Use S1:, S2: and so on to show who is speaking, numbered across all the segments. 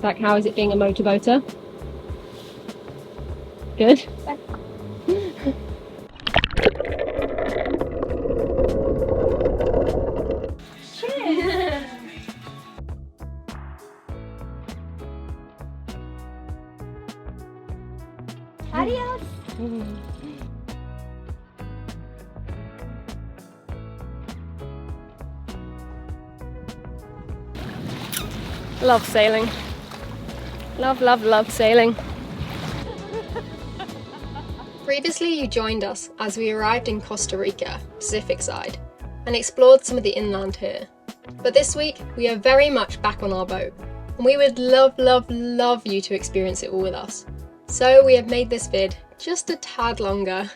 S1: Zach, how is it being a motorboater? Good? Cheers! Adios! Love sailing. Love, love, love sailing. Previously you joined us as we arrived in Costa Rica, Pacific side, and explored some of the inland here. But this week we are very much back on our boat, and we would love, love, love you to experience it all with us. So we have made this vid just a tad longer.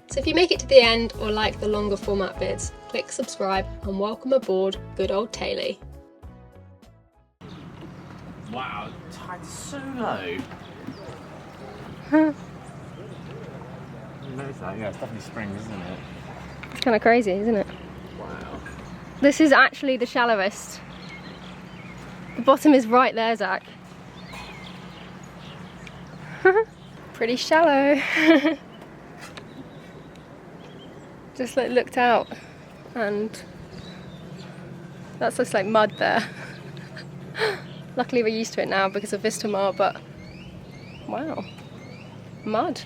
S1: So if you make it to the end or like the longer format vids, click subscribe and welcome aboard good old Tay-Lee.
S2: Wow, tide's so low.
S1: Huh.
S2: You notice that? Yeah, it's definitely spring, isn't it?
S1: It's kind of crazy, isn't it?
S2: Wow.
S1: This is actually the shallowest. The bottom is right there, Zach. Pretty shallow. Just like looked out and that's just like mud there. Luckily we're used to it now because of Vistamar, but wow, mud.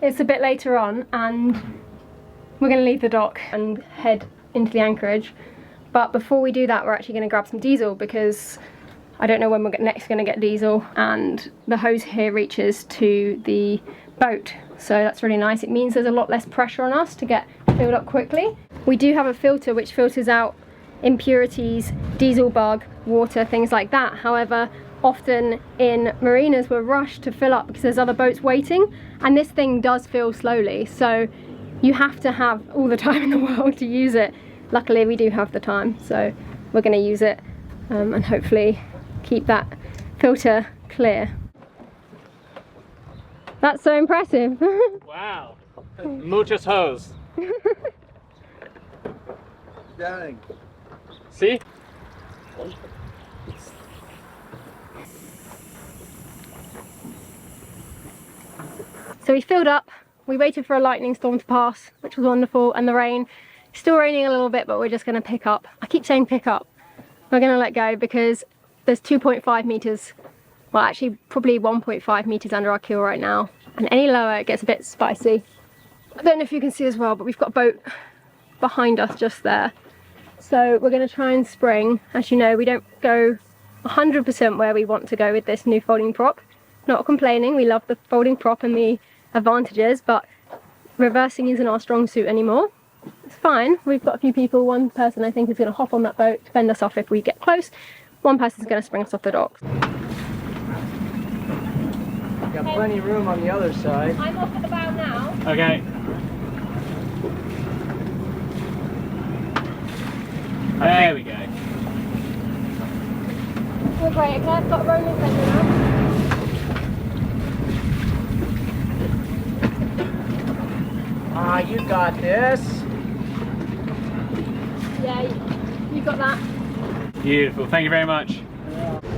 S1: It's a bit later on and we're going to leave the dock and head into the anchorage, but before we do that we're actually going to grab some diesel because I don't know when we're next going to get diesel, and the hose here reaches to the boat, so that's really nice. It means there's a lot less pressure on us to get filled up quickly. We do have a filter which filters out impurities, diesel bug, water, things like that. However, often in marinas we're rushed to fill up because there's other boats waiting, and this thing does fill slowly, so you have to have all the time in the world to use it. Luckily we do have the time, so we're going to use it and hopefully keep that filter clear. That's so impressive.
S2: Wow. Muchos hose.
S3: Darling.
S2: See?
S1: So we filled up, we waited for a lightning storm to pass, which was wonderful, and the rain. It's still raining a little bit, but we're just going to pick up. I keep saying pick up. We're going to let go because there's 2.5 meters, well actually probably 1.5 meters under our keel right now, and any lower it gets a bit spicy. I don't know if you can see as well, but we've got a boat behind us just there. So we're going to try and spring. As you know, we don't go 100% where we want to go with this new folding prop. Not complaining, we love the folding prop and the advantages, but reversing isn't our strong suit anymore. It's fine, we've got a few people. One person I think is going to hop on that boat to fend us off if we get close. One person's going to spring us off the docks.
S3: Got plenty of room on the other side.
S1: I'm off at the bow now.
S2: Okay. There we go.
S1: We're great, okay? I've got rolling fender now.
S3: Ah, you got this.
S1: Yeah, you got that.
S2: Beautiful, thank you very much.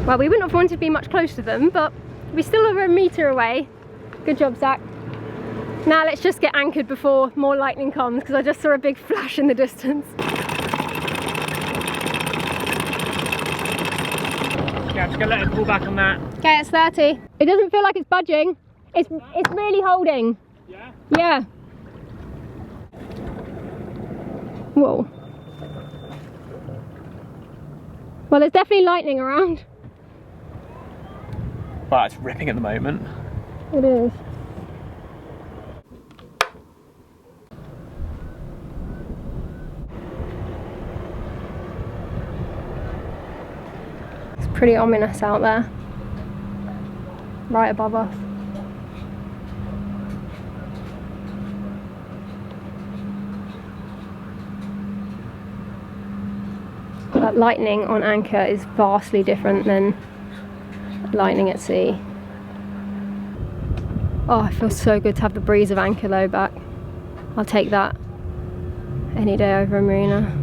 S1: Well, we wouldn't have wanted to be much closer to them, but we're still over a metre away. Good job, Zach. Now let's just get anchored before more lightning comes, because I just saw a big flash in the distance.
S2: Yeah, I'm just gonna let it pull back on that.
S1: Okay, it's 30. It doesn't feel like it's budging. It's really holding.
S2: Yeah?
S1: Yeah. Whoa. Well, there's definitely lightning around.
S2: Well, it's ripping at the moment.
S1: It is. pretty ominous out there, right above us. But lightning on anchor is vastly different than lightning at sea. Oh, it feels so good to have the breeze of anchor though back. I'll take that any day over a marina.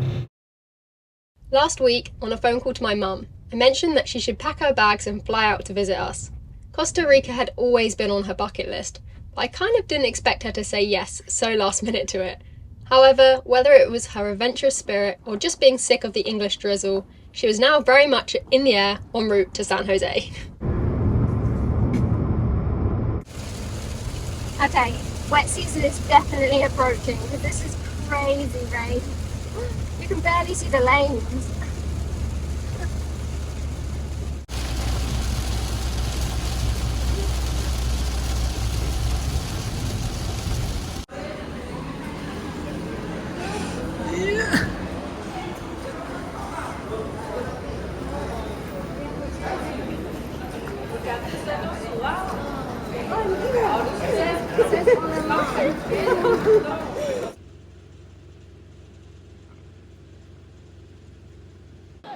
S1: Last week, on a phone call to my mum, I mentioned that she should pack her bags and fly out to visit us. Costa Rica had always been on her bucket list, but I kind of didn't expect her to say yes so last minute to it. However, whether it was her adventurous spirit or just being sick of the English drizzle, she was now very much in the air en route to San Jose. Okay, wet season is definitely approaching because this is crazy rain. You can barely see the lanes.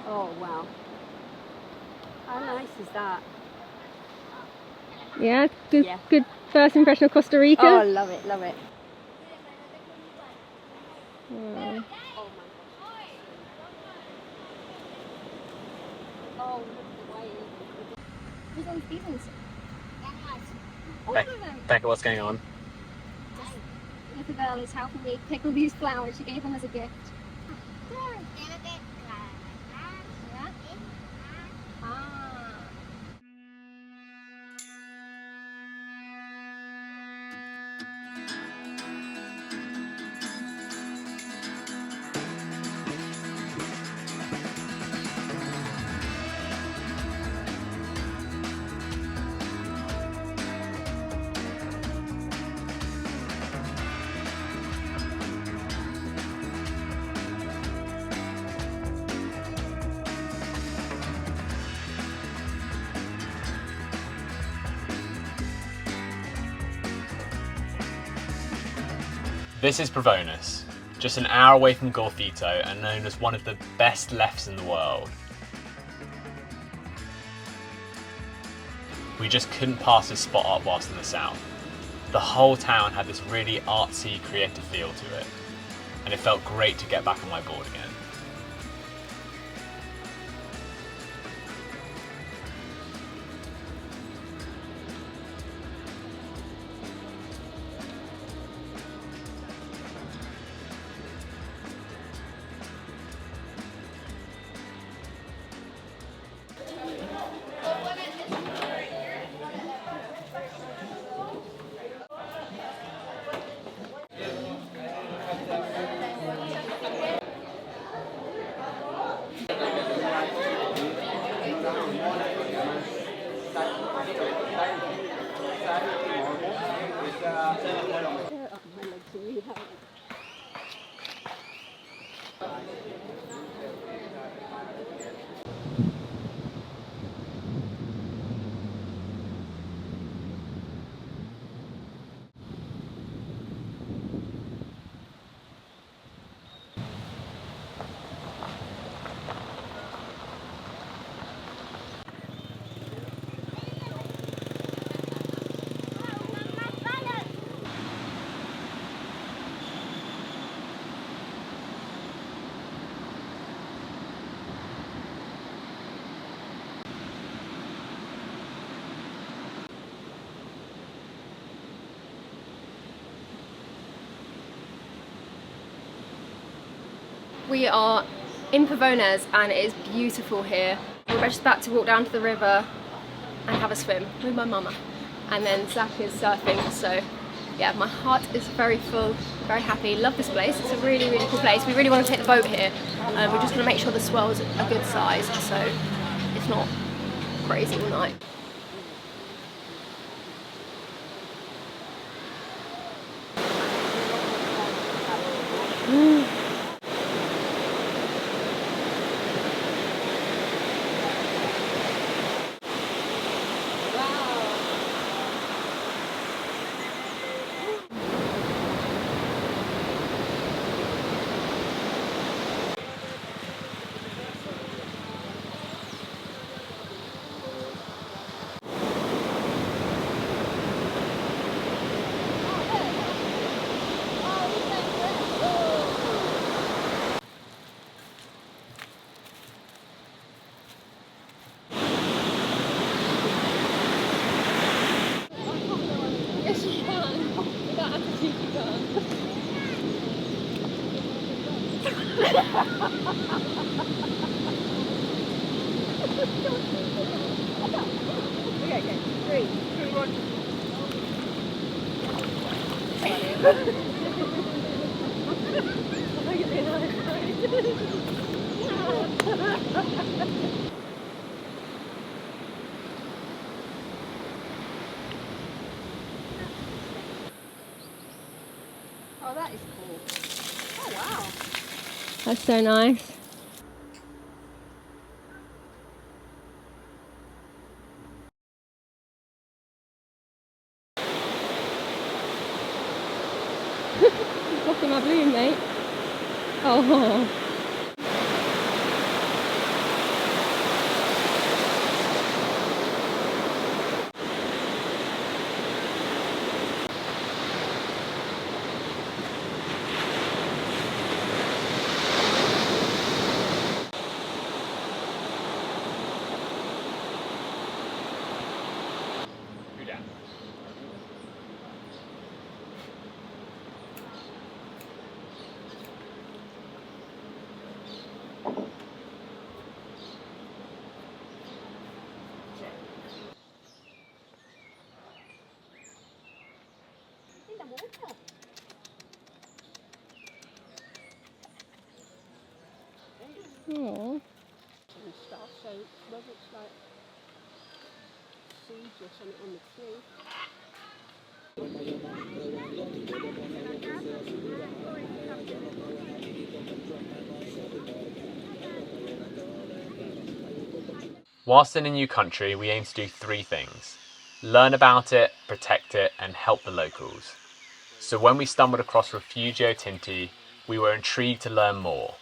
S4: Oh wow. How nice is that?
S1: Yeah, good,
S4: Yeah.
S1: good first impression of Costa Rica.
S4: Oh, love it, love it.
S1: Mm.
S4: Oh my gosh. Oh, look at the wave.
S1: Who's on seasons?
S2: Becca, what's going on?
S1: Little girl is helping me pickle these flowers. She gave them as a gift. Yeah? Ah.
S2: This is Provonis, just an hour away from Golfito and known as one of the best lefts in the world. We just couldn't pass this spot up whilst in the south. The whole town had this really artsy, creative feel to it, and it felt great to get back on my board again. We are in Pavones and it is beautiful here. We're just about to walk down to the river and have a swim with my mama. And then Zach is surfing, so yeah, my heart is very full, very happy. Love this place, it's a really, really cool place. We really want to take the boat here. We're just going to make sure the swell's a good size so it's not crazy all night.
S4: Okay, 3, 2, 1. Oh, that is cool. Oh, wow.
S2: That's so nice. Look at my balloon, mate. Oh. Oh.
S4: And stuff, so whether it's like seeds or something on the tree.
S5: Whilst in a new country, we aim to do 3 things: learn about it, protect it, and help the locals. So when we stumbled across Refugio Tinti, we were intrigued to learn more.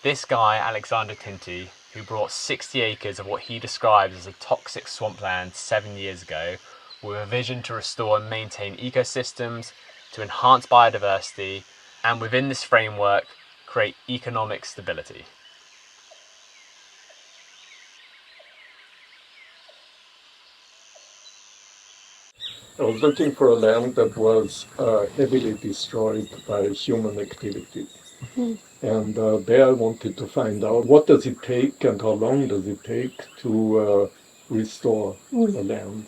S5: This guy, Alexander Tinti, who brought 60 acres of what he describes as a toxic swampland 7 years ago, with a vision to restore and maintain ecosystems, to enhance biodiversity, and within this framework, create economic stability.
S6: I was looking for a land that was heavily destroyed by human activity. And there I wanted to find out what does it take and how long does it take to restore a land.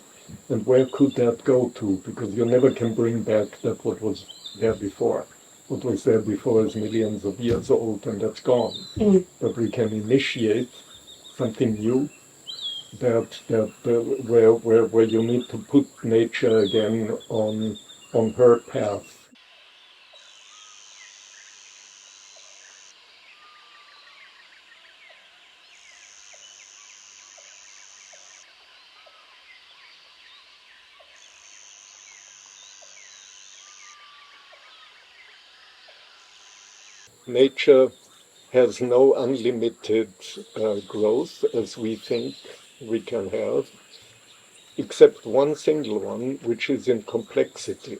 S6: And where could that go to? Because you never can bring back that what was there before. What was there before is millions of years old and that's gone. But we can initiate something new where you need to put nature again on her path. Nature has no unlimited growth as we think we can have, except one single one, which is in complexity.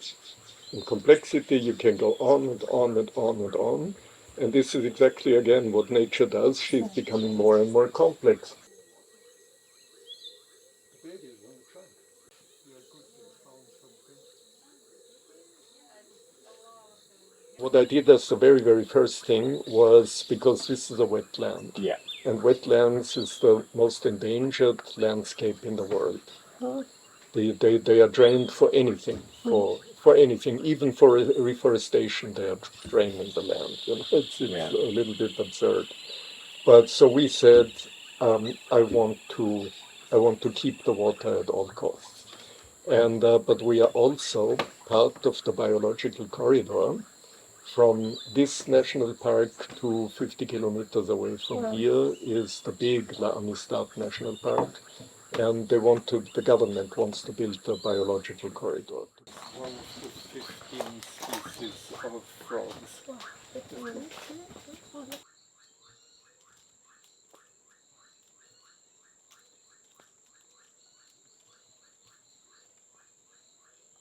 S6: In complexity, you can go on and on and on and on. And this is exactly, again, what nature does. She's becoming more and more complex. What I did as the very, very first thing was, because this is a wetland, and wetlands is the most endangered landscape in the world. They are drained for anything, for anything, even for reforestation. They are draining the land. You know, it's a little bit absurd. But so we said, I want to keep the water at all costs, and but we are also part of the biological corridor. From this national park to 50 kilometers away from here is the big La Amistad National Park, and the government wants to build a biological corridor. One of the 15 species of frogs.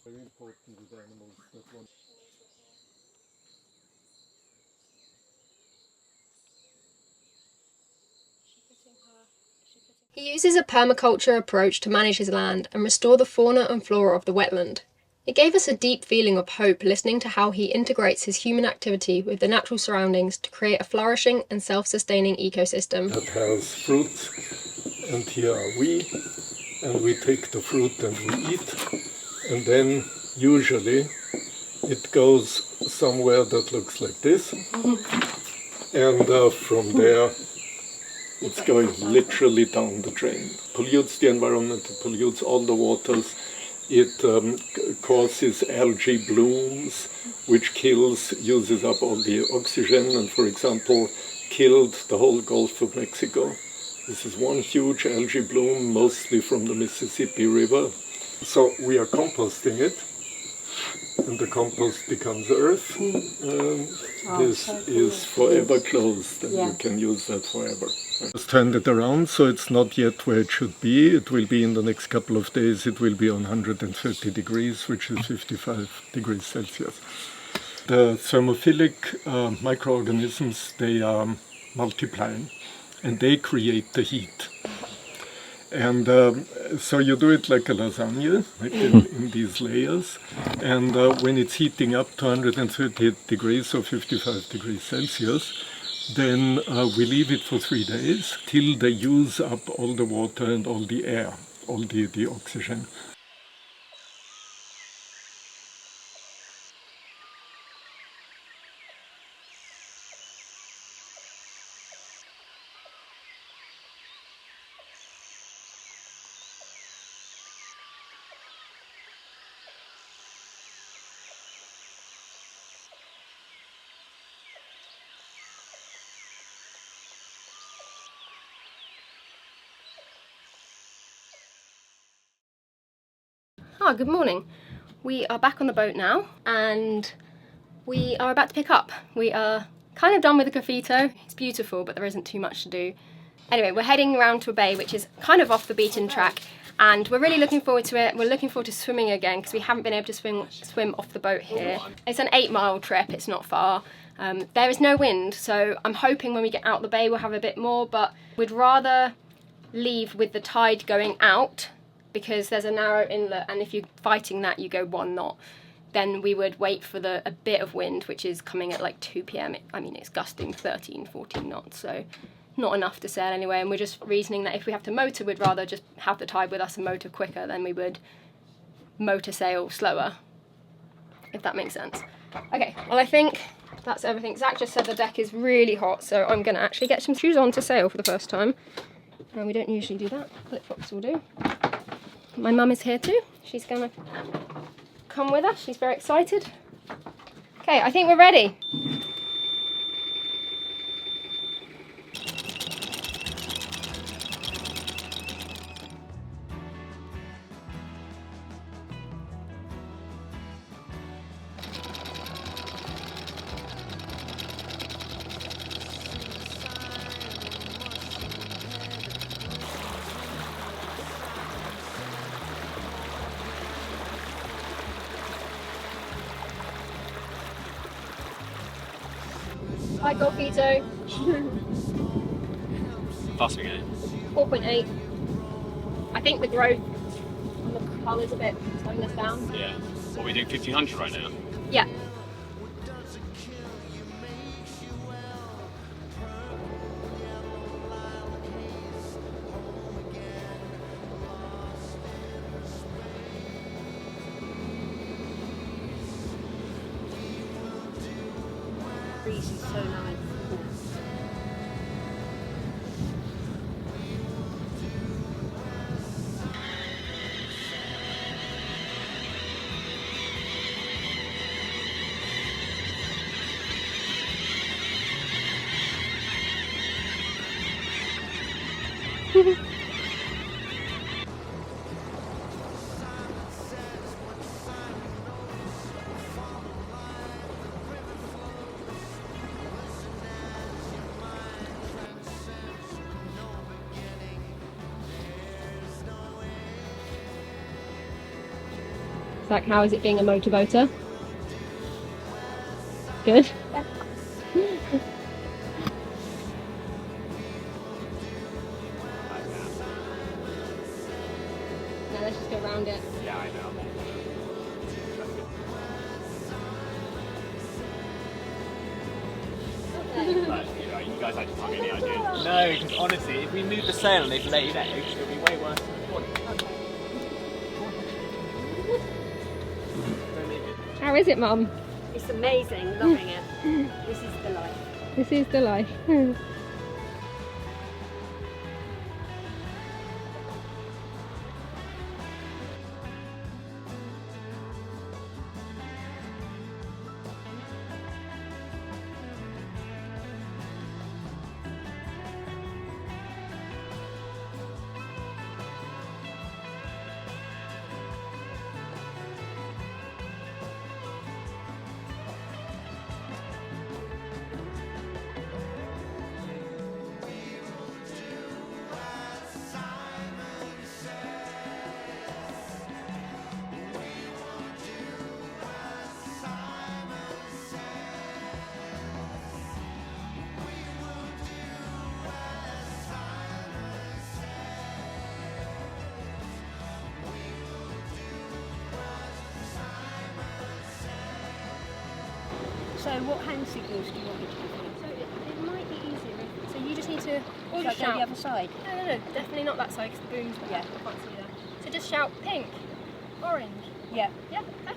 S6: Very important with animals that one.
S2: He uses a permaculture approach to manage his land and restore the fauna and flora of the wetland. It gave us a deep feeling of hope listening to how he integrates his human activity with the natural surroundings to create a flourishing and self-sustaining ecosystem.
S6: That has fruits, and here are we, and we take the fruit and we eat, and then usually it goes somewhere that looks like this, and from there it's going literally down the drain. Pollutes the environment, it pollutes all the waters. It causes algae blooms, which uses up all the oxygen, and for example, killed the whole Gulf of Mexico. This is one huge algae bloom, mostly from the Mississippi River. So we are composting it, and the compost becomes earth. This is forever closed, and you can use that forever. Just turned it around, so it's not yet where it should be. It will be in the next couple of days. It will be on 130 degrees, which is 55 degrees Celsius. The thermophilic microorganisms, they are multiplying, and they create the heat. And so you do it like a lasagna, like in these layers. And when it's heating up to 130 degrees or 55 degrees Celsius, then we leave it for 3 days till they use up all the water and all the air, all the oxygen.
S2: Good morning. We are back on the boat now and we are about to pick up. We are kind of done with the graffito. It's beautiful, but there isn't too much to do. Anyway, we're heading around to a bay which is kind of off the beaten track, and we're really looking forward to it. We're looking forward to swimming again because we haven't been able to swim off the boat here. It's an 8-mile trip, it's not far. There is no wind, so I'm hoping when we get out the bay we'll have a bit more, but we'd rather leave with the tide going out because there's a narrow inlet, and if you're fighting that you go 1 knot. Then we would wait for a bit of wind, which is coming at like 2 p.m. I mean, it's gusting 13, 14 knots, so not enough to sail anyway. And we're just reasoning that if we have to motor, we'd rather just have the tide with us and motor quicker than we would motor sail slower, if that makes sense. Okay, well I think that's everything. Zach just said the deck is really hot, so I'm going to actually get some shoes on to sail for the first time. And we don't usually do that. Flip-flops will do. My mum is here too. She's going to come with us. She's very excited. Okay, I think we're ready. Hi, Golfito.
S5: Fast we go.
S2: 4.8. I think the growth on the hull is a bit slowing us down.
S5: Yeah. What are we doing, 1500 right now?
S2: Yeah.
S4: Breeze is so nice.
S2: Zach, how is it being a motorboater? Good? Now let's just go around it.
S5: Yeah, I know. But, you guys actually can't get any idea. No, because honestly, if we move the sail and they've laid eggs, it'll be way worse than the morning.
S1: How is it, Mum?
S4: It's amazing, loving it. This is the life.
S1: This is the life.
S4: So what hand signals do you want me to give you?
S2: So it might be easier. So you just need to
S4: Shall I
S2: just
S4: go
S2: shout.
S4: the other side?
S2: No, definitely not that side because the boom's there.
S4: Yeah.
S2: I can't see that. So just shout pink, orange.
S4: Yeah.
S2: Yeah. Okay.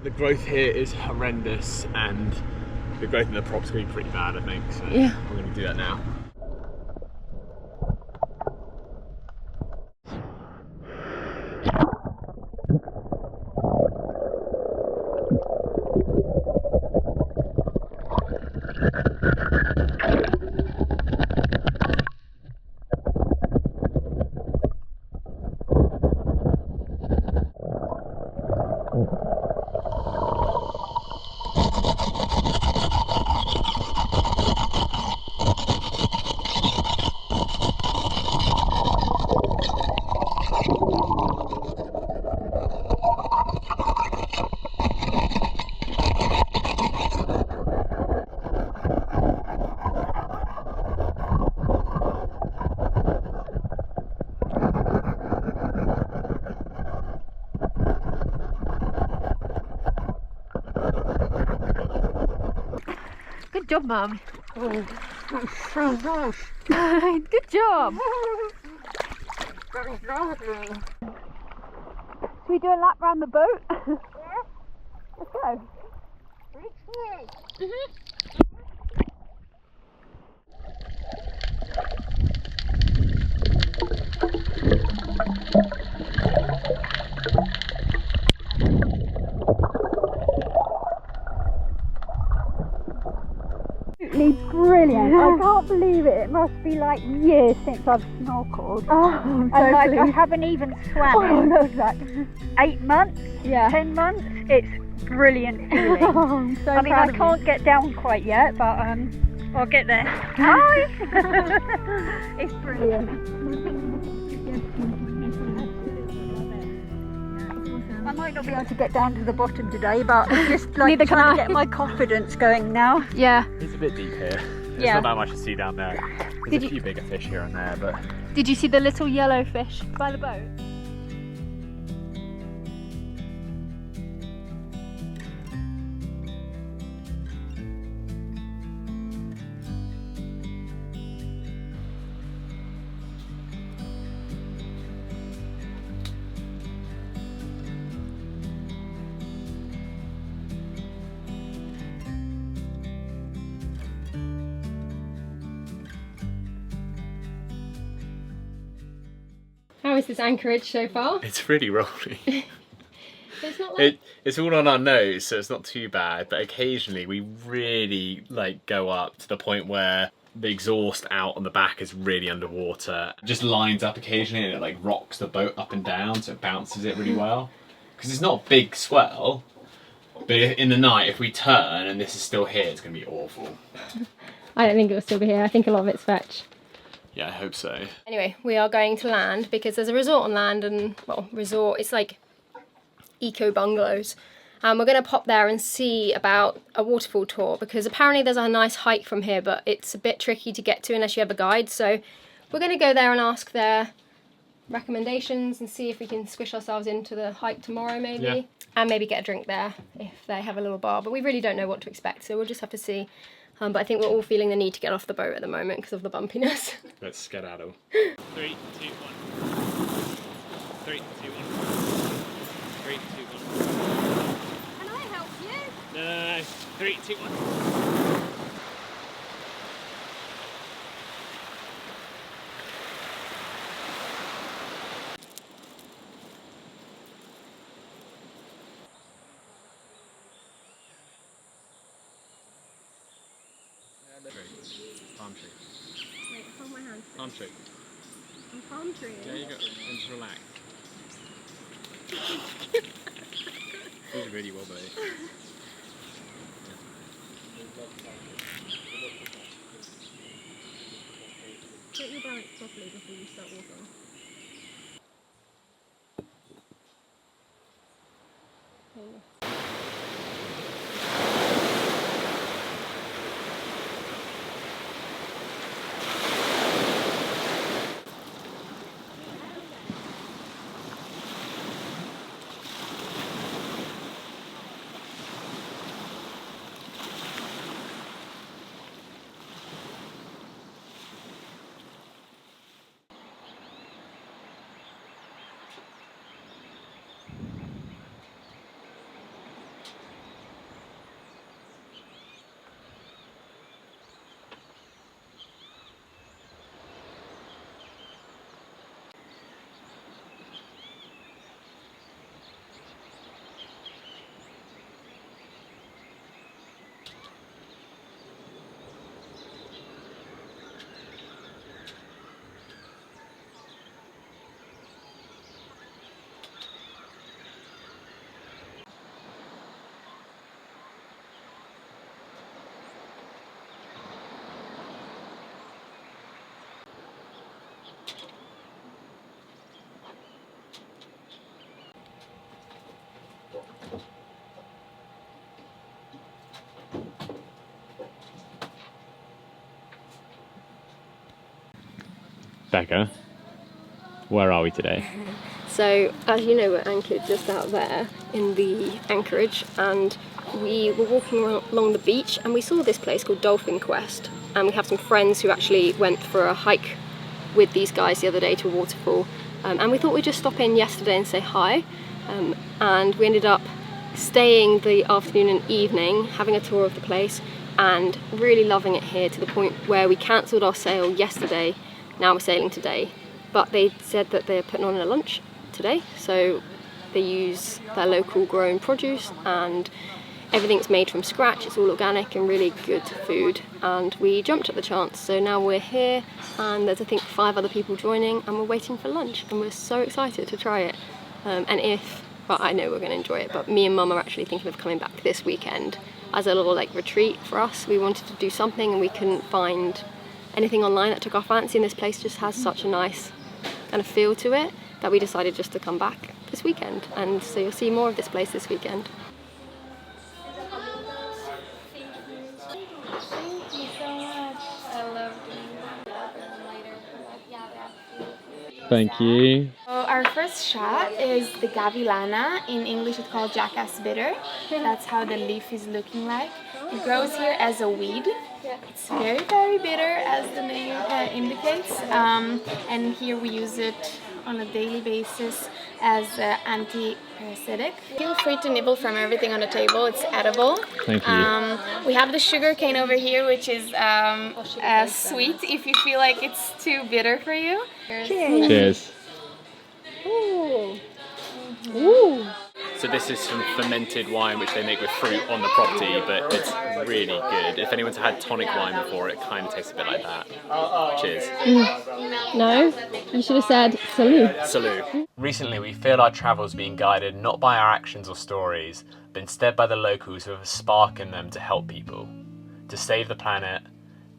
S5: The growth here is horrendous, and the growth in the prop's going to be pretty bad, I think. So
S1: Yeah.
S5: I'm going to do that now.
S1: Good job, Mum. Good job. Should we do a lap round the boat? Yeah. Let's go. Brilliant. I can't believe it. It must be like years since I've snorkeled. Oh, I'm so
S4: And like,
S1: pleased.
S4: I haven't even swam
S1: Oh,
S4: in
S1: no, Zach.
S4: 8 months,
S1: Yeah.
S4: 10 months. It's brilliant feeling.
S1: I'm so
S4: I mean,
S1: proud
S4: I
S1: of
S4: can't get down quite yet, but I'll get there. Hi! It's brilliant. I might not be able to get down to the bottom today, but I'm just like
S1: Neither can
S4: trying
S1: I.
S4: to get my confidence going now.
S1: you. Yeah.
S5: It's a bit deep here. There's
S1: Yeah.
S5: not that much to see down there. There's
S1: Did
S5: a
S1: you-
S5: few bigger fish here and there, but
S1: Did you see the little yellow fish by the boat? How is this anchorage so far?
S5: it's really rolling.
S2: It's not like...
S5: It's all on our nose, so it's not too bad, but occasionally we really like go up to the point where the exhaust out on the back is really underwater. It just lines up occasionally and it like rocks the boat up and down, so it bounces it really well. Because it's not a big swell, but in the night if we turn and this is still here, it's going to be awful.
S1: I don't think it will still be here. I think a lot of it's fetch.
S5: Yeah, I hope so.
S2: Anyway, we are going to land because there's a resort on land and, well, resort, it's like eco bungalows. And we're going to pop there and see about a waterfall tour because apparently there's a nice hike from here, but it's a bit tricky to get to unless you have a guide. So we're going to go there and ask their recommendations and see if we can squish ourselves into the hike tomorrow maybe. Yeah. And maybe get a drink there if they have a little bar. But we really don't know what to expect, so we'll just have to see. But I think we're all feeling the need to get off the boat at the moment because of the bumpiness.
S5: Let's skedaddle.
S7: 3, 2, 1. 3, 2, 1. 3, 2, 1.
S2: Can I help you?
S7: No. 3, 2, 1.
S5: Palm tree.
S2: Wait, hold my hand.
S5: Palm tree.
S2: I'm palm tree.
S5: There you go. And just relax. Feels really wobbly.
S2: Get your balance properly before you start walking. There you go.
S5: Becca, where are we today?
S2: So, as you know, we're anchored just out there in the anchorage, and we were walking along the beach and we saw this place called Dolphin Quest, and we have some friends who actually went for a hike with these guys the other day to a waterfall, and we thought we'd just stop in yesterday and say hi, and we ended up staying the afternoon and evening, having a tour of the place and really loving it here to the point where we cancelled our sail yesterday. Now we're sailing today, but they said that they're putting on a lunch today, so they use their local grown produce and everything's made from scratch. It's all organic and really good food, and we jumped at the chance. So now we're here and there's I think 5 other people joining and we're waiting for lunch and we're so excited to try it. Well, I know we're going to enjoy it, but me and Mum are actually thinking of coming back this weekend as a little like retreat for us. We wanted to do something and we couldn't find anything online that took our fancy, and this place just has such a nice kind of feel to it that we decided just to come back this weekend, and so you'll see more of this place this weekend.
S1: Thank you so much. I love
S5: Thank you.
S8: So our first shot is the Gavilana. In English it's called jackass bitter. That's how the leaf is looking like. It grows here as a weed. It's very, very bitter, as the name indicates. And here we use it on a daily basis as anti-parasitic. Feel free to nibble from everything on the table. It's edible.
S5: Thank you.
S8: We have the sugar cane over here, which is sweet if you feel like it's too bitter for you.
S5: Cheers.
S2: Ooh. Ooh.
S5: So this is some fermented wine which they make with fruit on the property, but it's really good. If anyone's had tonic wine before, it kind of tastes a bit like that. Cheers.
S2: No, you should have said Tulu.
S5: Salud. Recently we feel our travels being guided not by our actions or stories, but instead by the locals who have a spark in them to help people, to save the planet,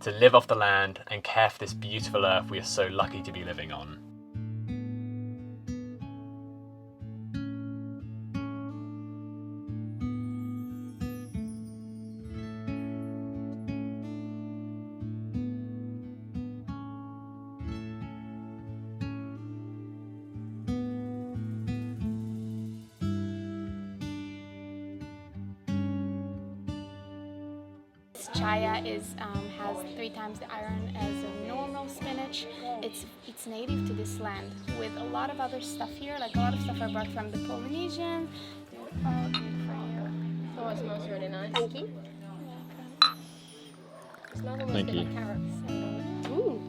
S5: to live off the land and care for this beautiful earth we are so lucky to be living on.
S8: Chaya has 3 times the iron as a normal spinach. It's native to this land with a lot of other stuff here, like a lot of stuff I brought from the Polynesians. All good for you.
S2: Oh, it smells really nice.
S1: Thank you.
S2: It smells almost
S5: Thank
S2: a bit
S5: you.
S2: like carrots.
S8: Ooh.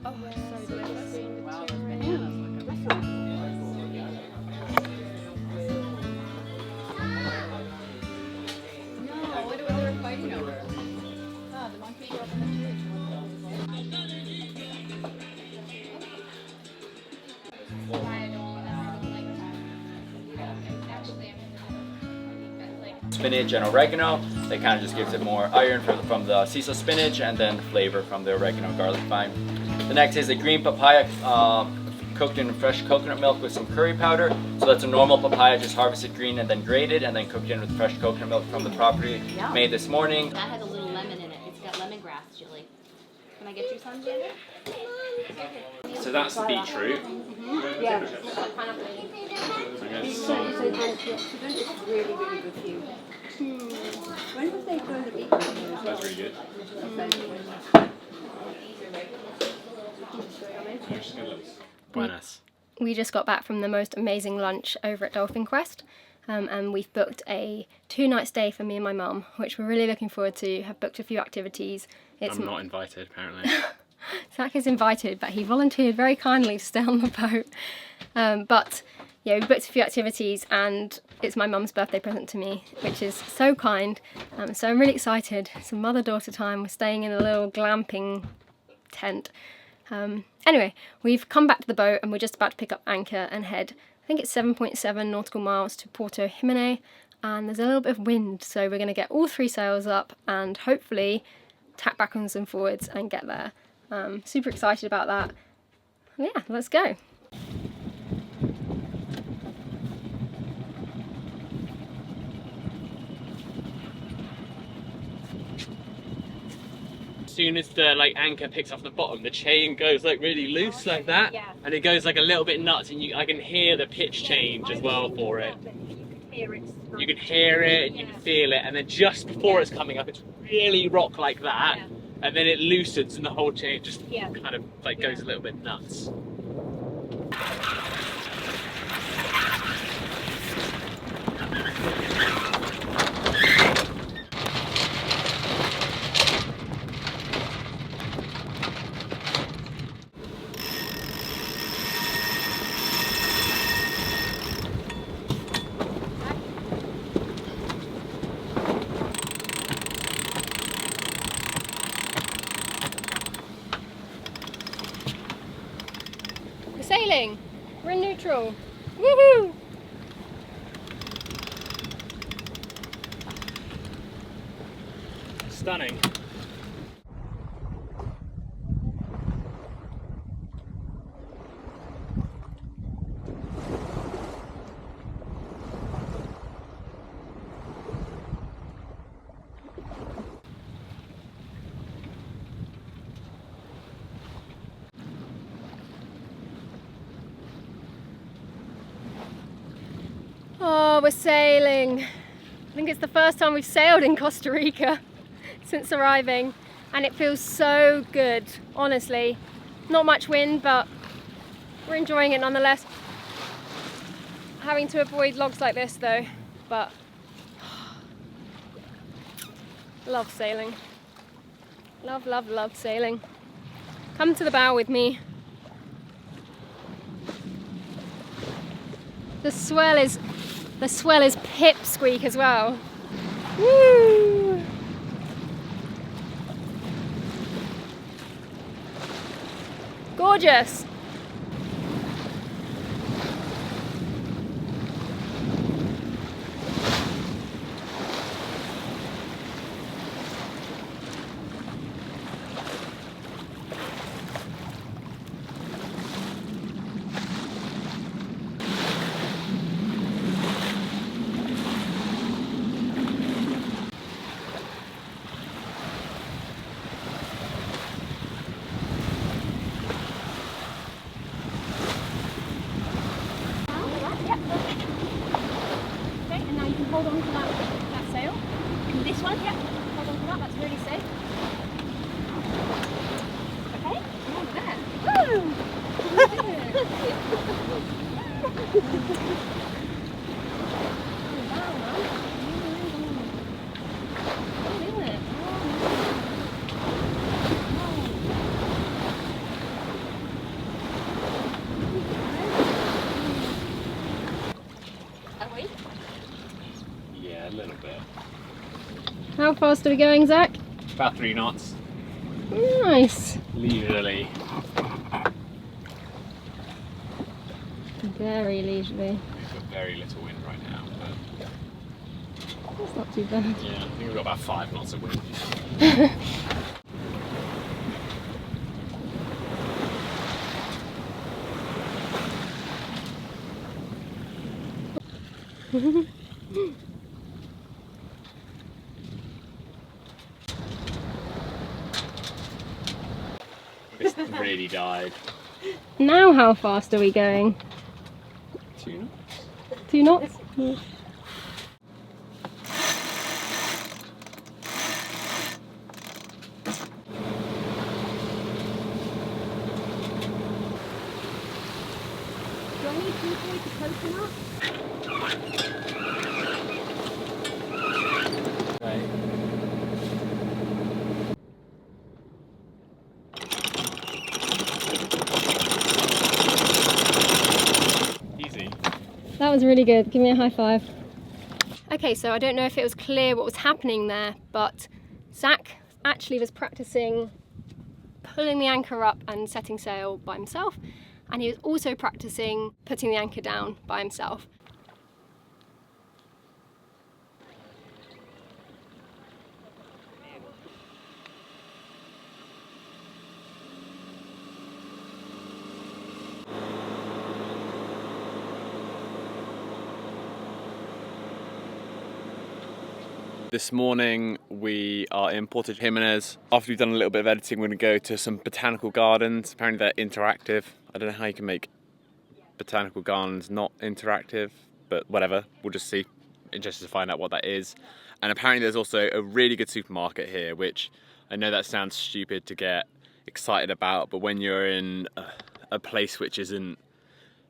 S8: Oh, it's so delicious.
S9: Spinach and oregano, that kind of just gives it more iron from the sea salt spinach, and then flavor from the oregano garlic vine. The next is a green papaya cooked in fresh coconut milk with some curry powder. So that's a normal papaya, just harvested green and then grated and then cooked in with fresh coconut milk from the property made this morning.
S10: That has a little lemon in it. It's got lemongrass chili. Can I get you some, Janet?
S5: So that's the beetroot.
S1: Yeah.
S10: It's really, really good for you. When was they growing the beetroot?
S5: That's really good. Buenas.
S2: We just got back from the most amazing lunch over at Dolphin Quest, and we've booked a 2-night stay for me and my mum, which we're really looking forward to. Have booked a few activities.
S5: I'm not invited, apparently.
S2: Zach is invited, but he volunteered very kindly to stay on the boat. But yeah, we booked a few activities, and it's my mum's birthday present to me, which is so kind. So I'm really excited. Some mother-daughter time. We're staying in a little glamping tent. Anyway, we've come back to the boat and we're just about to pick up anchor and head. I think it's 7.7 nautical miles to Puerto Jiminez, and there's a little bit of wind, so we're going to get all 3 sails up and hopefully tack backwards and forwards and get there. Super excited about that. Yeah, let's go.
S7: As soon as the anchor picks off the bottom, the chain goes really loose like that, and it goes a little bit nuts, and I can hear the pitch change as well for it. You can hear it and you can feel it, and then just before it's coming up, it's really rock like that, and then it loosens and the whole chain just kind of goes a little bit nuts.
S2: Sailing! We're in neutral! Woohoo!
S7: Stunning.
S2: Oh, we're sailing. I think it's the first time we've sailed in Costa Rica since arriving, and it feels so good, honestly. Not much wind, but we're enjoying it nonetheless. Having to avoid logs like this though, but love sailing. Love, love, love sailing. Come to the bow with me. The swell is The swell is pipsqueak as well. Woo! Gorgeous! Hold on to that sail. And this one, yeah, hold on to that, that's really safe. Okay, come over there. Woo!
S5: Yeah, a little bit.
S2: How fast are we going, Zach?
S5: About 3 knots.
S2: Nice.
S5: Leisurely.
S2: Very leisurely.
S5: We've got very little wind right now, but
S2: That's not too bad.
S5: yeah, I think we've got about 5 knots of wind. This really died.
S2: Now how fast are we going?
S5: 2 knots?
S2: 2 knots? Yeah. Do I need to take a coconut?
S5: Right. Easy.
S2: That was really good. Give me a high five. Okay, so I don't know if it was clear what was happening there, but Zach actually was practicing pulling the anchor up and setting sail by himself, and he was also practicing putting the anchor down by himself.
S5: This morning we are in Puerto Jiminez. After we've done a little bit of editing, we're going to go to some botanical gardens. Apparently they're interactive. I don't know how you can make botanical gardens not interactive, but whatever, we'll just see. Interested to find out what that is. And apparently there's also a really good supermarket here, which I know that sounds stupid to get excited about, but when you're in a place which isn't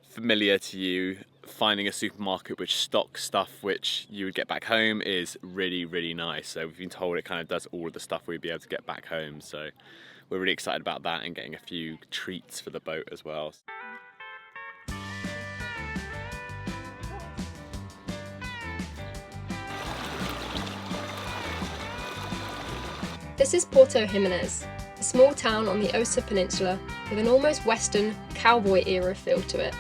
S5: familiar to you, finding a supermarket which stocks stuff which you would get back home is really, really nice. So we've been told it kind of does all of the stuff we'd be able to get back home. So we're really excited about that and getting a few treats for the boat as well.
S2: This is Puerto Jiminez, a small town on the Osa Peninsula with an almost western cowboy era feel to it.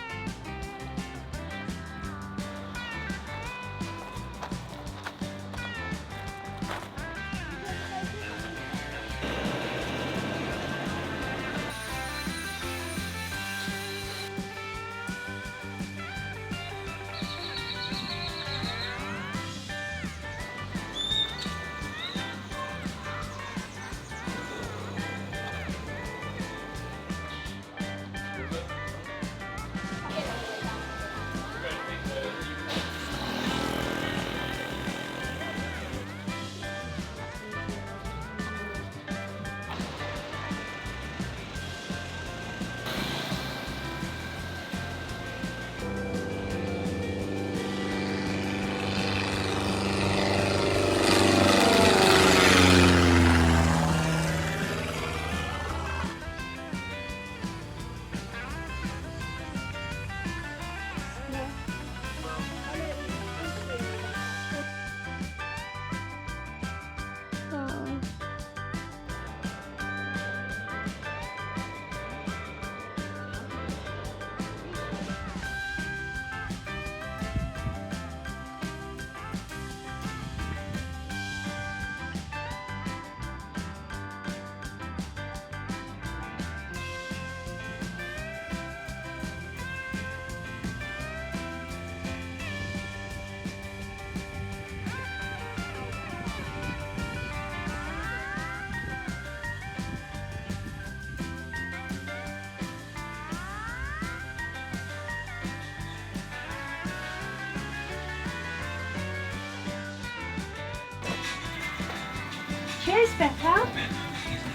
S10: Cheers, Becca.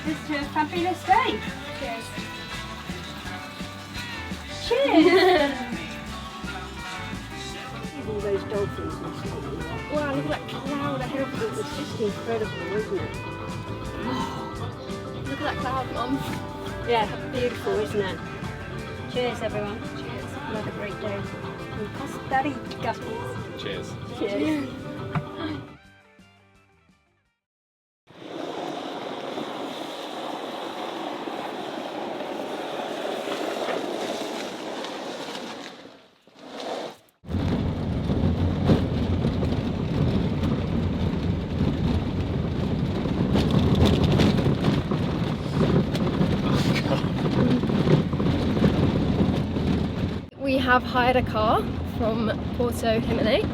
S10: It's a fabulous day.
S2: Cheers.
S10: Cheers. All those dolphins and stuff. Wow, look at that cloud ahead of us. It's just incredible, isn't it?
S2: Look at that cloud, Mum.
S10: Yeah, beautiful, isn't it? Cheers, everyone. Cheers. Another great day. In Costa Rica.
S5: Cheers.
S10: Cheers.
S2: We have hired a car from Puerto, Jiminez.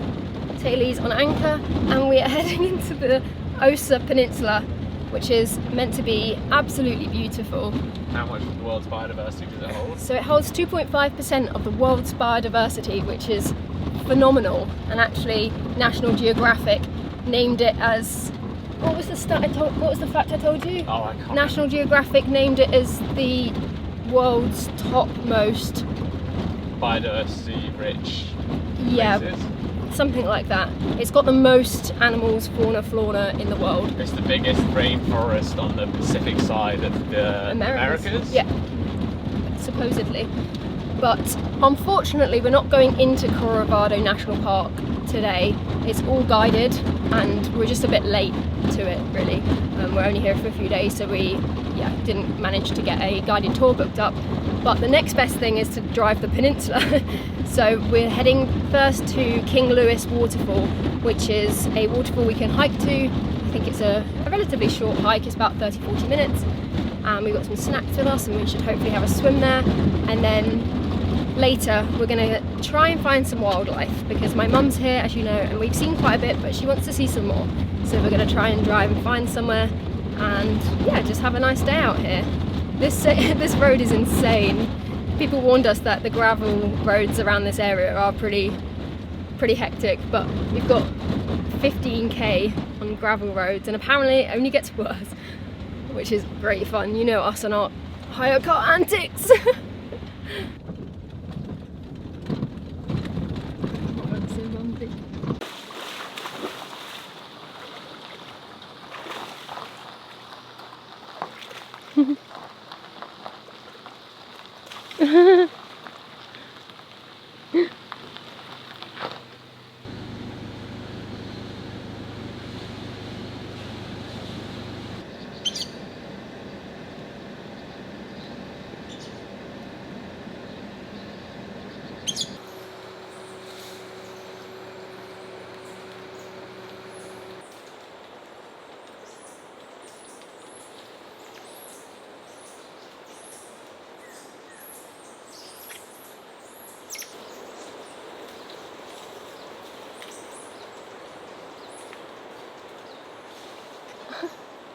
S2: Tay-Lee's on anchor and we are heading into the Osa Peninsula, which is meant to be absolutely beautiful.
S5: How much of the world's biodiversity does it hold?
S2: So it holds 2.5% of the world's biodiversity, which is phenomenal. And actually, National Geographic named it as, what was the fact I told you?
S5: Oh, I can't.
S2: National Geographic named it as the world's topmost
S5: Biodiversity rich
S2: yeah,
S5: places.
S2: something like that. It's got the most animals, fauna, flora in the world.
S5: It's the biggest rainforest on the Pacific side of the Americas.
S2: Yeah, supposedly. But unfortunately, we're not going into Corcovado National Park today. It's all guided, and we're just a bit late to it, really. We're only here for a few days, so we didn't manage to get a guided tour booked up. But the next best thing is to drive the peninsula. So we're heading first to King Louis Waterfall, which is a waterfall we can hike to. I think it's a relatively short hike, it's about 30-40 minutes. And we've got some snacks with us and we should hopefully have a swim there. And then later we're gonna try and find some wildlife because my mum's here, as you know, and we've seen quite a bit, but she wants to see some more. So we're gonna try and drive and find somewhere and yeah, just have a nice day out here. This road is insane. People warned us that the gravel roads around this area are pretty hectic, but we've got 15k on gravel roads and apparently it only gets worse, which is great fun. You know us and our hire car antics.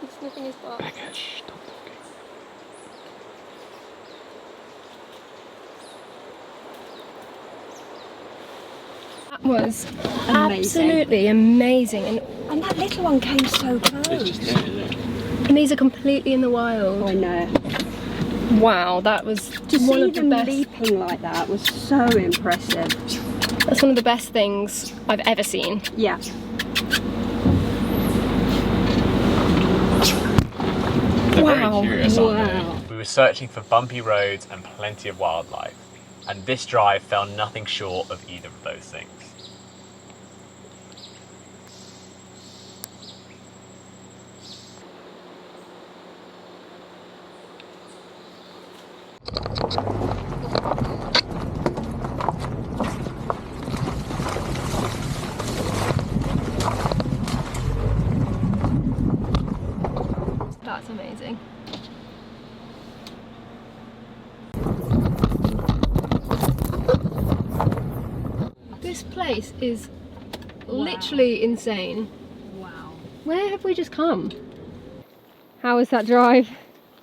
S2: He's sniffing his butt.
S5: Becca, shh, stop talking.
S2: That was
S10: Amazing.
S2: absolutely amazing.
S10: And that little one came so close.
S5: It's just there, isn't it?
S2: And these are completely in the wild.
S10: I know.
S2: Wow, that was
S10: To
S2: one
S10: see
S2: of the
S10: them
S2: best.
S10: leaping like that was so impressive.
S2: That's one of the best things I've ever seen.
S10: Yeah.
S5: They're
S2: Wow.
S5: very curious, aren't
S10: Wow.
S5: they? We were searching for bumpy roads and plenty of wildlife, and this drive found nothing short of either of those things.
S2: That's amazing. This place is literally insane.
S10: Wow.
S2: Where have we just come? How was that drive?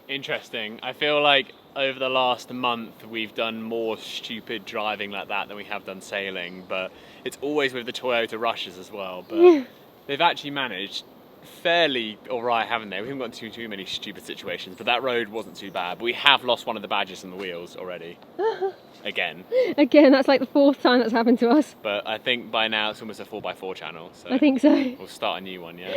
S7: Interesting. I feel like over the last month we've done more stupid driving like that than we have done sailing, but it's always with the Toyota Rushes as well. But they've actually managed fairly alright, haven't they? We haven't got too many stupid situations, but that road wasn't too bad. But we have lost one of the badges on the wheels already. Again.
S1: Again, that's like the 4th time that's happened to us.
S7: But I think by now it's almost a 4x4 channel, so
S1: I think so.
S7: we'll start a new one, yeah?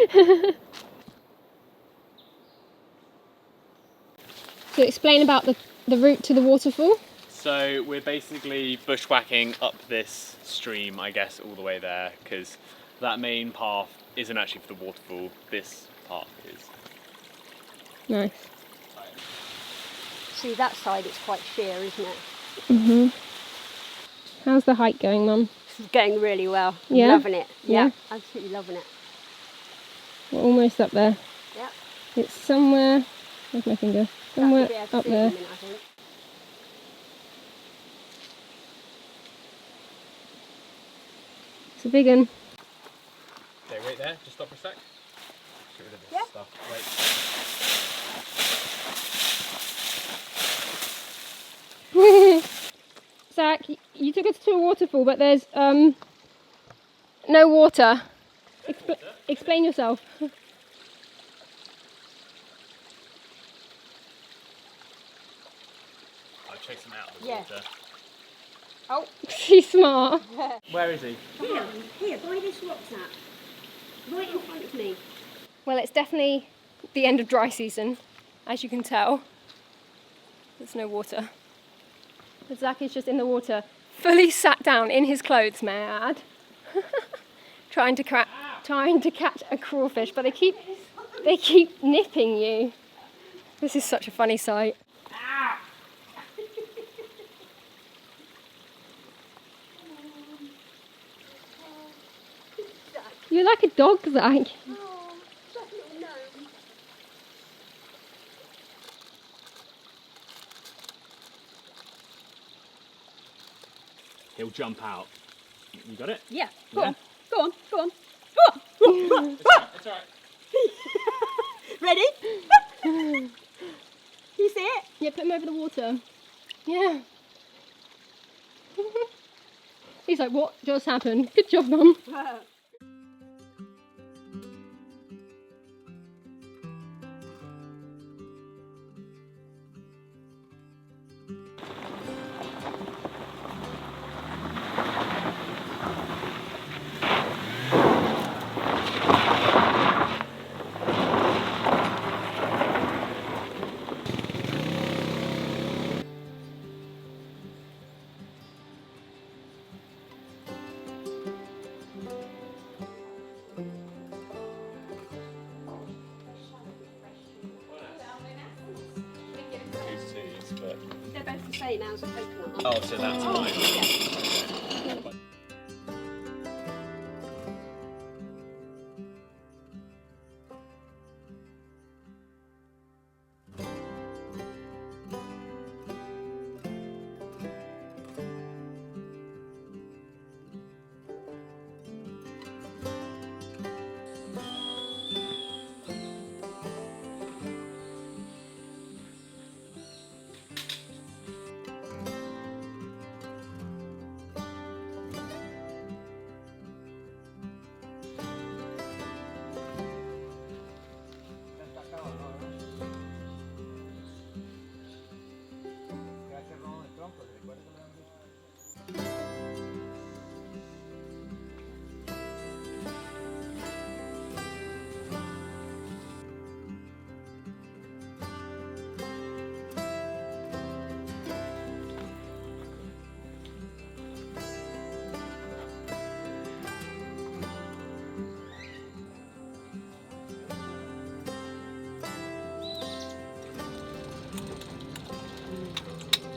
S1: So explain about the route to the waterfall.
S7: So we're basically bushwhacking up this stream, I guess, all the way there, because that main path isn't actually for the waterfall, this path is.
S1: Nice.
S10: See, that side it's quite sheer, isn't it?
S1: Mhm. How's the hike going, Mum?
S10: It's going really well.
S1: Yeah?
S10: Loving it.
S1: Yeah?
S10: Yeah, absolutely loving it.
S1: We're almost up there.
S10: Yeah.
S1: It's somewhere. Where's my finger? Somewhere up there.
S10: I think.
S1: It's a big one.
S7: Okay, wait there, just stop for a sec. Get rid of this stuff. Wait.
S1: Zach, you took us to a waterfall, but there's no water. Explain yourself.
S7: I'll chase him out of the
S10: Yeah.
S7: water.
S1: Oh, she's smart.
S7: Where is he?
S10: Here, by this rock, Zach. Right in front of me.
S1: Well, it's definitely the end of dry season, as you can tell. There's no water. But Zach is just in the water, fully sat down in his clothes, may I add, trying to catch a crawfish, but they keep nipping you. This is such a funny sight. You're like a dog, Zach.
S7: He'll jump out. You got it?
S10: Yeah, go on. Go on. Go on.
S7: It's alright.
S10: Ready? You see it?
S1: Yeah, put him over the water. Yeah. He's like, what just happened? Good job, Mum.
S10: They're both the same as a coconut.
S7: Oh, so that's mine.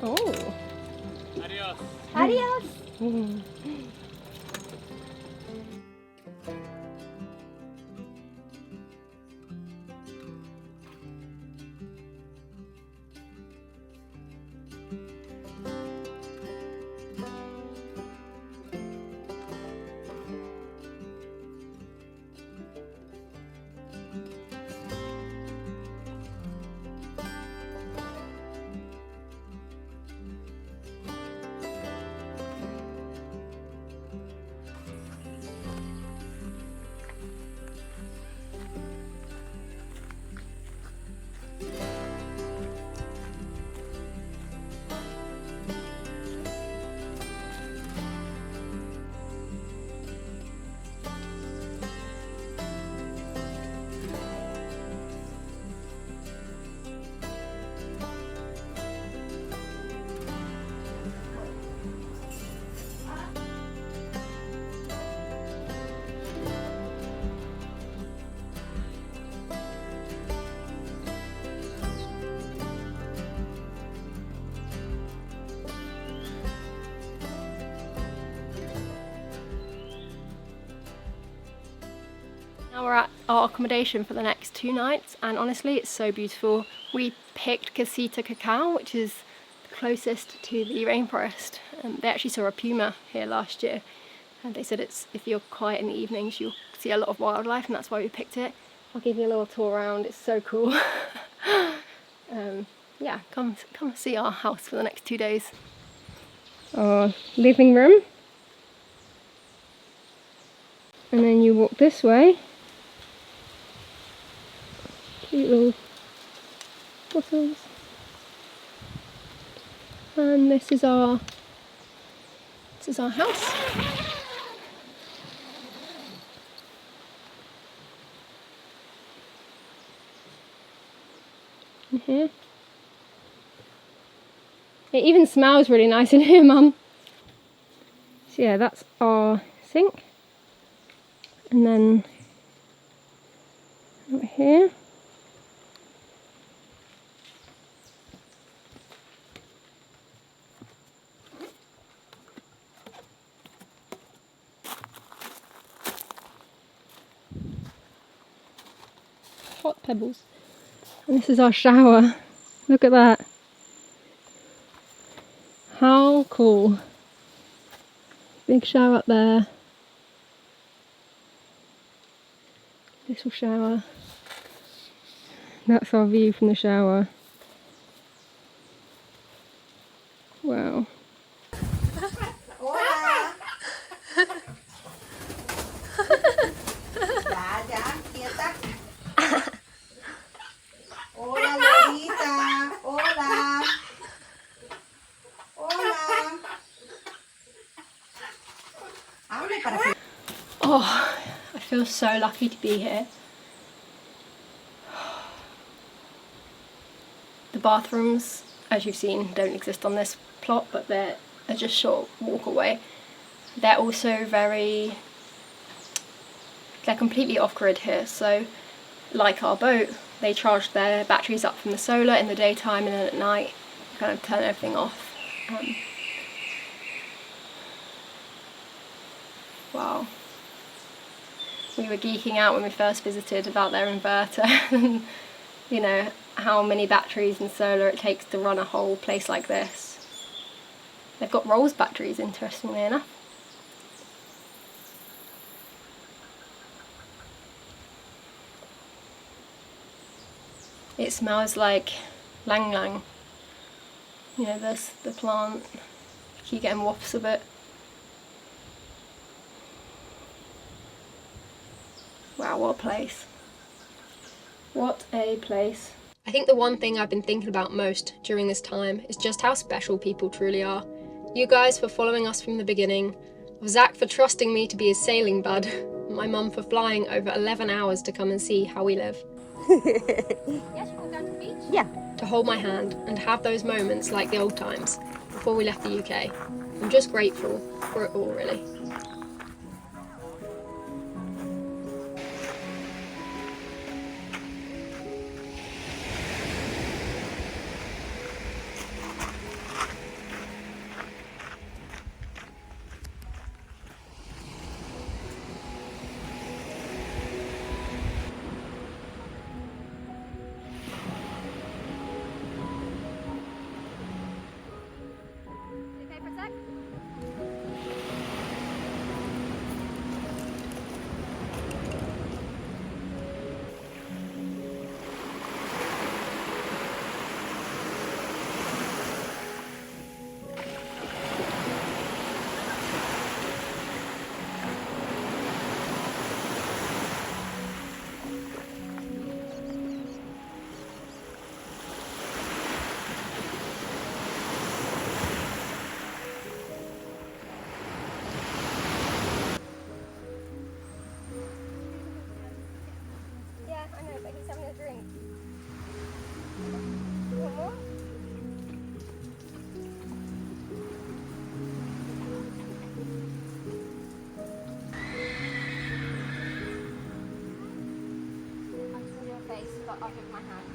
S1: Oh.
S7: Adios.
S10: Adios.
S2: Now we're at our accommodation for the next 2 nights, and honestly it's so beautiful. We picked Casita Cacao, which is the closest to the rainforest. They actually saw a puma here last year, and they said if you're quiet in the evenings you'll see a lot of wildlife, and that's why we picked it. I'll give you a little tour around, it's so cool. Yeah, come see our house for the next 2 days. Our living room. And then you walk this way. Cute little bottles. And this is our house. In here. It even smells really nice in here, Mum. So yeah, that's our sink. And then over here. Hot pebbles. And this is our shower. Look at that. How cool. Big shower up there. Little shower. That's our view from the shower. Wow.
S11: Hola. Ya, quieta. Hola, Lorita. Hola. Hola. Hable para que...
S2: Oh, I feel so lucky to be here. The bathrooms, as you've seen, don't exist on this plot, but they're just short walk away. They're also they're completely off-grid here, so like our boat, they charge their batteries up from the solar in the daytime, and then at night kind of turn everything off. Wow. We were geeking out when we first visited about their inverter and you know how many batteries and solar it takes to run a whole place like this. They've got Rolls batteries, interestingly enough. It smells like lang lang. You know, there's the plant. You keep getting wafts of it. Wow, what a place. What a place. I think the one thing I've been thinking about most during this time is just how special people truly are. You guys for following us from the beginning, of Zach for trusting me to be his sailing bud, and my mum for flying over 11 hours to come and see how we live.
S10: Yes, you want to go to the beach?
S2: Yeah. To hold my hand and have those moments like the old times, before we left the UK. I'm just grateful for it all, really. I'll give my hands.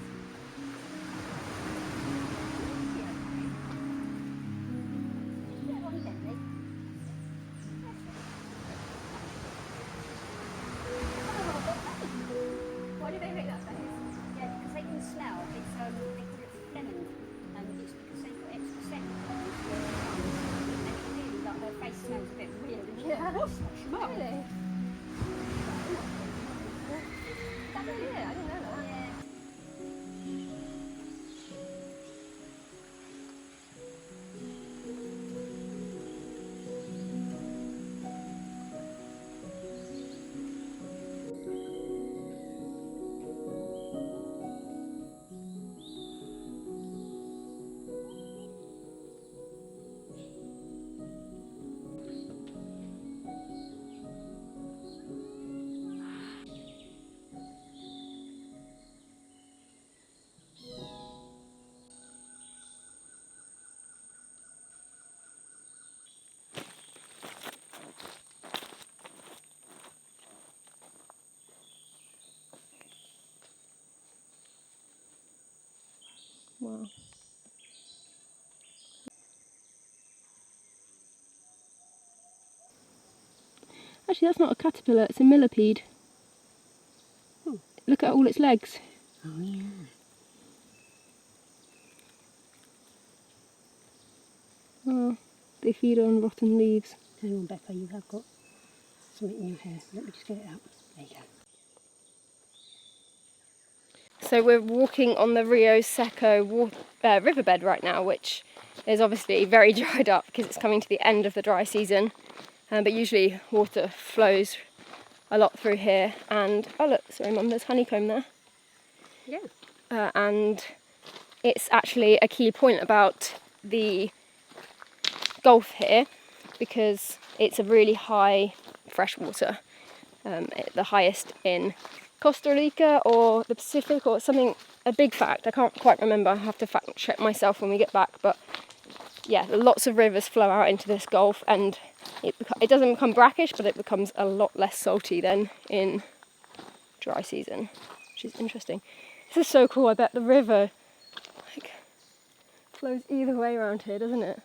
S10: them up.
S2: Really? That's over here, I didn't know that. Wow. Actually, that's not a caterpillar, it's a millipede. Look at all its legs.
S10: Oh yeah.
S2: Oh, they feed on rotten leaves.
S10: Hang on, Becca, you have got something in your hair. Let me just get it out. There you go.
S2: So we're walking on the Rio Seco riverbed right now, which is obviously very dried up because it's coming to the end of the dry season. But usually water flows a lot through here. And oh look, sorry Mum, there's honeycomb there.
S10: Yeah.
S2: And it's actually a key point about the Gulf here because it's a really high freshwater, the highest in Costa Rica or the Pacific or something, a big fact, I can't quite remember, I have to fact check myself when we get back, but yeah, lots of rivers flow out into this Gulf and it doesn't become brackish, but it becomes a lot less salty than in dry season, which is interesting. This is so cool, I bet the river like flows either way around here, doesn't it?